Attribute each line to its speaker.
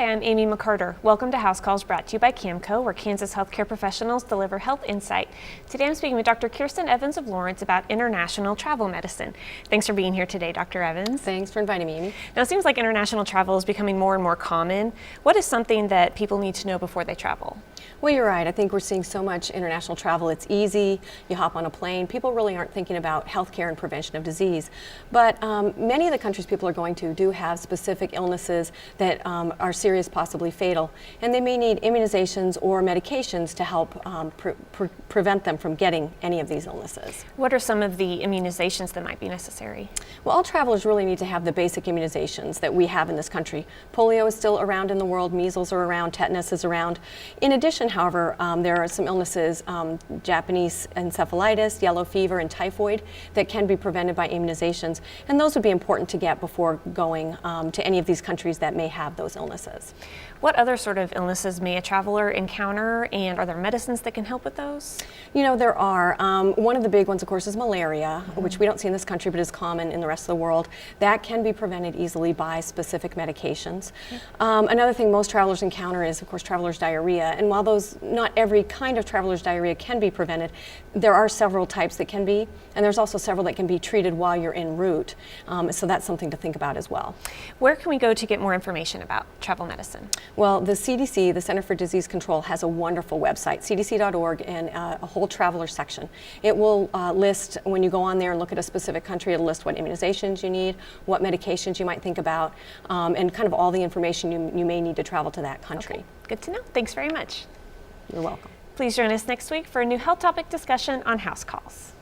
Speaker 1: I'm Amy McCarter. Welcome to House Calls, brought to you by KaMMCO, where Kansas healthcare professionals deliver health insight. Today I'm speaking with Dr. Kirsten Evans of Lawrence about international travel medicine. Thanks for being here today, Dr. Evans.
Speaker 2: Thanks for inviting me, Amy.
Speaker 1: Now, it seems like international travel is becoming more and more common. What is something that people need to know before they travel?
Speaker 2: Well, you're right. I think we're seeing so much international travel. It's easy. You hop on a plane. People really aren't thinking about healthcare and prevention of disease. But many of the countries people are going to do have specific illnesses that are serious, possibly fatal. And they may need immunizations or medications to help prevent them from getting any of these illnesses.
Speaker 1: What are some of the immunizations that might be necessary?
Speaker 2: Well, all travelers really need to have the basic immunizations that we have in this country. Polio is still around in the world. Measles are around. Tetanus is around. In addition, however, there are some illnesses, Japanese encephalitis, yellow fever, and typhoid, that can be prevented by immunizations. And those would be important to get before going to any of these countries that may have those illnesses.
Speaker 1: What other sort of illnesses may a traveler encounter, and are there medicines that can help with those?
Speaker 2: You know, there are. One of the big ones, of course, is malaria, which we don't see in this country but is common in the rest of the world. That can be prevented easily by specific medications. Another thing most travelers encounter is, of course, traveler's diarrhea. And while not every kind of traveler's diarrhea can be prevented, there are several types that can be, and there's also several that can be treated while you're en route. So that's something to think about as well.
Speaker 1: Where can we go to get more information about travel medicine?
Speaker 2: Well, the CDC, the Center for Disease Control, has a wonderful website, cdc.org, and a whole traveler section. It will list, when you go on there and look at a specific country, it'll list what immunizations you need, what medications you might think about, and kind of all the information you may need to travel to that country.
Speaker 1: Okay. Good to know. Thanks very much.
Speaker 2: You're welcome.
Speaker 1: Please join us next week for a new health topic discussion on House Calls.